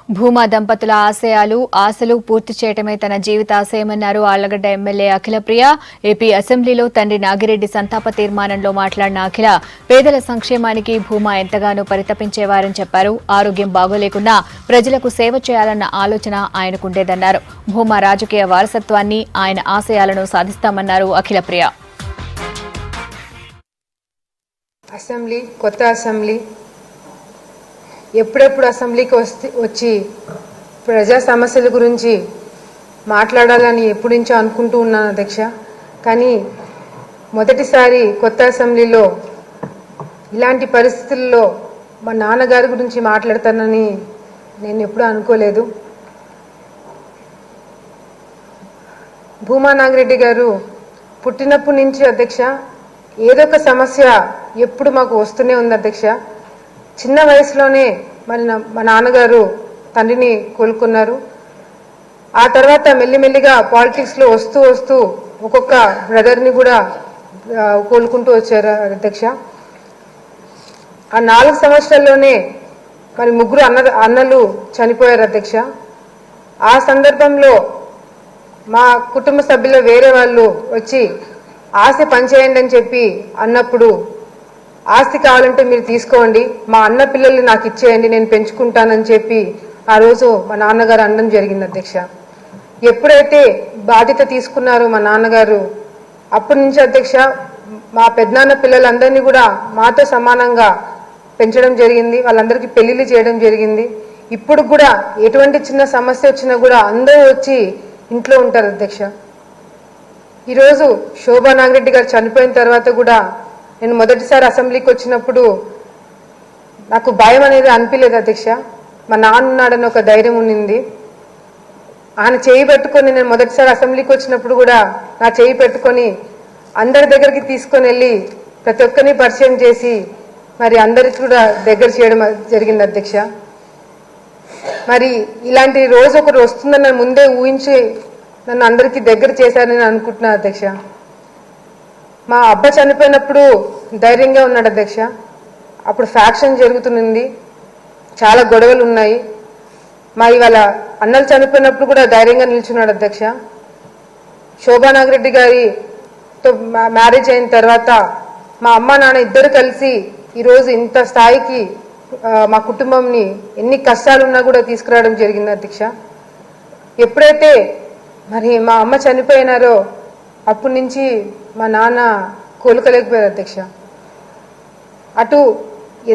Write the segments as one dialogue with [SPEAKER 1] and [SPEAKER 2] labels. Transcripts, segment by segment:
[SPEAKER 1] భూమా దంపతుల ఆశయాలు ఆశలు పూర్తి చేయటమే తన జీవితాశయమన్నారు ఆళ్లగడ్డ ఎమ్మెల్యే అఖిలప్రియ. ఏపీ అసెంబ్లీలో తండ్రి నాగిరెడ్డి సంతాప తీర్మానంలో మాట్లాడిన అఖిల పేదల సంక్షేమానికి భూమా ఎంతగానో పరితపించేవారని చెప్పారు. ఆరోగ్యం బాగోలేకున్నా ప్రజలకు సేవ చేయాలన్న ఆలోచన ఆయనకుండేదన్నారు. భూమా రాజకీయ వారసత్వాన్ని ఆయన ఆశయాలను సాధిస్తామన్నారు అఖిలప్రియ.
[SPEAKER 2] కొత్త అసెంబ్లీ ఎప్పుడెప్పుడు అసెంబ్లీకి వచ్చి ప్రజా సమస్యల గురించి మాట్లాడాలని ఎప్పటి నుంచో అనుకుంటూ ఉన్నాను అధ్యక్ష. కానీ మొదటిసారి కొత్త అసెంబ్లీలో ఇలాంటి పరిస్థితుల్లో మా నాన్నగారి గురించి మాట్లాడతానని నేను ఎప్పుడూ అనుకోలేదు. భూమా నాగిరెడ్డి గారు పుట్టినప్పటి నుంచి అధ్యక్ష ఏదో ఒక సమస్య ఎప్పుడు మాకు వస్తూనే ఉంది అధ్యక్ష. చిన్న వయసులోనే మరి మా నాన్నగారు తండ్రిని కోలుకున్నారు. ఆ తర్వాత మెల్లిమెల్లిగా పాలిటిక్స్లో వస్తూ వస్తూ ఒక్కొక్క బ్రదర్ని కూడా కోలుకుంటూ వచ్చారు అధ్యక్ష. ఆ 4 సంవత్సరాల్లోనే మరి 3 అన్నలు చనిపోయారు అధ్యక్ష. ఆ సందర్భంలో మా కుటుంబ సభ్యులు వేరే వాళ్ళు వచ్చి ఆశ పనిచేయండి అని చెప్పి అన్నప్పుడు, ఆస్తి కావాలంటే మీరు తీసుకోండి, మా అన్న పిల్లల్ని నాకు ఇచ్చేయండి, నేను పెంచుకుంటానని చెప్పి ఆ రోజు మా నాన్నగారు అనడం జరిగింది అధ్యక్ష. ఎప్పుడైతే బాధ్యత తీసుకున్నారో మా నాన్నగారు అప్పటి నుంచి అధ్యక్ష మా పెద్దనాన్న పిల్లలందరినీ కూడా మాతో సమానంగా పెంచడం జరిగింది. వాళ్ళందరికీ పెళ్లిళ్ళు చేయడం జరిగింది. ఇప్పుడు కూడా ఎటువంటి చిన్న సమస్య వచ్చినా కూడా అందరూ వచ్చి ఇంట్లో ఉంటారు అధ్యక్ష. ఈరోజు శోభా నాగిరెడ్డి గారు చనిపోయిన తర్వాత కూడా నేను మొదటిసారి అసెంబ్లీకి వచ్చినప్పుడు నాకు భయం అనేది అనిపించలేదు అధ్యక్ష. మా నాన్న ఉన్నాడని ఒక ధైర్యం ఉండింది. ఆయన చేయి పెట్టుకొని నేను మొదటిసారి అసెంబ్లీకి వచ్చినప్పుడు కూడా నా చేయి పెట్టుకొని అందరి దగ్గరికి తీసుకొని వెళ్ళి ప్రతి ఒక్కరిని పరిచయం చేసి మరి అందరికి కూడా దగ్గర చేయడం జరిగింది అధ్యక్ష. మరి ఇలాంటి రోజు ఒకరు వస్తుందని నన్ను ముందే ఊహించి నన్ను అందరికీ దగ్గర చేశారని అనుకుంటున్నాను అధ్యక్ష. మా అబ్బా చనిపోయినప్పుడు ధైర్యంగా ఉన్నాడు అధ్యక్ష. అప్పుడు ఫ్యాక్షన్ జరుగుతుంది, చాలా గొడవలు ఉన్నాయి. మా ఇవాళ అన్నలు చనిపోయినప్పుడు కూడా ధైర్యంగా నిల్చున్నాడు అధ్యక్ష. శోభా నాగిరెడ్డి గారితో మ్యారేజ్ అయిన తర్వాత మా అమ్మ నాన్న ఇద్దరు కలిసి ఈరోజు ఇంత స్థాయికి మా కుటుంబంని ఎన్ని కష్టాలు ఉన్నా కూడా తీసుకురావడం జరిగింది అధ్యక్ష. ఎప్పుడైతే మరి మా అమ్మ చనిపోయినారో అప్పటి నుంచి మా నాన్న కోలుకోలేకపోయారు అధ్యక్ష. అటు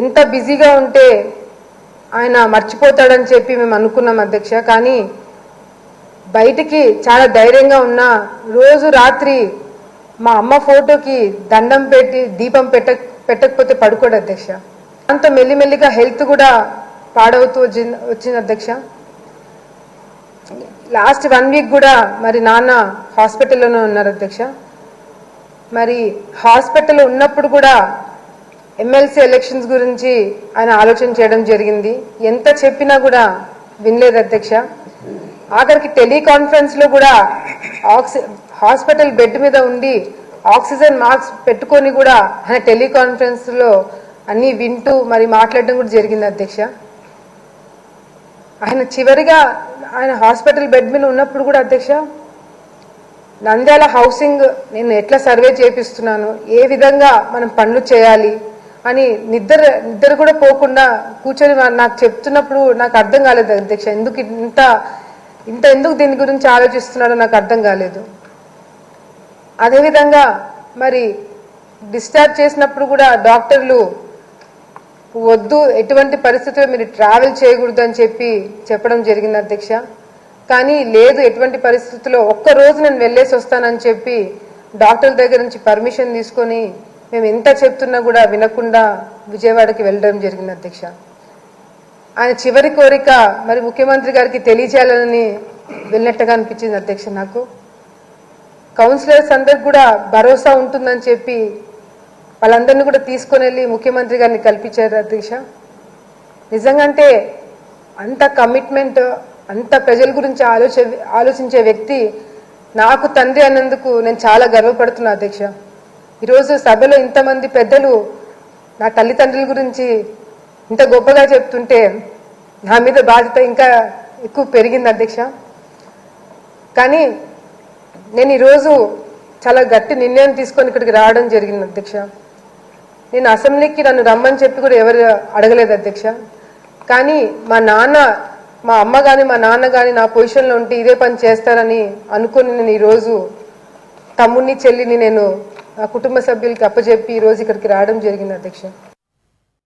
[SPEAKER 2] ఎంత బిజీగా ఉంటే ఆయన మర్చిపోతాడని చెప్పి మేము అనుకున్నాం అధ్యక్ష. కానీ బయటికి చాలా ధైర్యంగా ఉన్నా రోజు రాత్రి మా అమ్మ ఫోటోకి దండం పెట్టి దీపం పెట్టకపోతే పడుకోడు అధ్యక్ష. దాంతో మెల్లిమెల్లిగా హెల్త్ కూడా పాడవుతూ వచ్చింది అధ్యక్ష. లాస్ట్ 1 వీక్ కూడా మరి నాన్న హాస్పిటల్లోనే ఉన్నారు అధ్యక్ష. మరి హాస్పిటల్లో ఉన్నప్పుడు కూడా ఎమ్మెల్సీ ఎలక్షన్స్ గురించి ఆయన ఆలోచన చేయడం జరిగింది. ఎంత చెప్పినా కూడా వినలేదు అధ్యక్ష. ఆఖరికి టెలికాన్ఫరెన్స్లో కూడా హాస్పిటల్ బెడ్ మీద ఉండి ఆక్సిజన్ మాస్క్ పెట్టుకొని కూడా ఆయన టెలికాన్ఫరెన్స్లో అన్నీ వింటూ మరి మాట్లాడడం కూడా జరిగింది అధ్యక్ష. ఆయన చివరిగా ఆయన హాస్పిటల్ బెడ్ మీద ఉన్నప్పుడు కూడా అధ్యక్ష నంద్యాల హౌసింగ్ నేను ఎట్లా సర్వే చేపిస్తున్నాను, ఏ విధంగా మనం పనులు చేయాలి అని నిద్ర కూడా పోకుండా కూర్చొని నాకు చెప్తున్నప్పుడు నాకు అర్థం కాలేదు అధ్యక్ష. ఎందుకు దీని గురించి ఆలోచిస్తున్నాడో నాకు అర్థం కాలేదు. అదేవిధంగా మరి డిశ్చార్జ్ చేసినప్పుడు కూడా డాక్టర్లు వద్దు, ఎటువంటి పరిస్థితుల్లో మీరు ట్రావెల్ చేయకూడదు అని చెప్పడం జరిగింది అధ్యక్ష. కానీ లేదు, ఎటువంటి పరిస్థితుల్లో ఒక్కరోజు నేను వెళ్ళేసి వస్తానని చెప్పి డాక్టర్ల దగ్గర నుంచి పర్మిషన్ తీసుకొని మేము ఎంత చెప్తున్నా కూడా వినకుండా విజయవాడకి వెళ్ళడం జరిగింది అధ్యక్ష. ఆయన చివరి కోరిక మరి ముఖ్యమంత్రి గారికి తెలియజేయాలని వెళ్ళినట్టుగా అనిపించింది అధ్యక్ష. నాకు కౌన్సిలర్స్ అందరికి కూడా భరోసా ఉంటుందని చెప్పి వాళ్ళందరినీ కూడా తీసుకొని వెళ్ళి ముఖ్యమంత్రి గారిని కల్పించారు అధ్యక్ష. నిజంగా అంటే అంత కమిట్మెంట్, అంత ప్రజల గురించి ఆలోచించే వ్యక్తి నాకు తండ్రి అన్నందుకు నేను చాలా గర్వపడుతున్నా అధ్యక్ష. ఈరోజు సభలో ఇంతమంది పెద్దలు నా తల్లిదండ్రుల గురించి ఇంత గొప్పగా చెప్తుంటే నా మీద బాధ్యత ఇంకా ఎక్కువ పెరిగింది అధ్యక్ష. కానీ నేను ఈరోజు చాలా గట్టి నిర్ణయం తీసుకొని ఇక్కడికి రావడం జరిగింది అధ్యక్ష. నేను అసెంబ్లీకి నన్ను రమ్మని చెప్పి కూడా ఎవరు అడగలేదు అధ్యక్ష. కానీ మా అమ్మ కానీ మా నాన్న కానీ నా పొజిషన్లో ఉంటే ఇదే పని చేస్తారని అనుకుని నేను ఈరోజు తమ్ముడిని చెల్లిని నేను నా కుటుంబ సభ్యులకి అప్పచెప్పి ఈరోజు ఇక్కడికి రావడం జరిగింది అధ్యక్ష.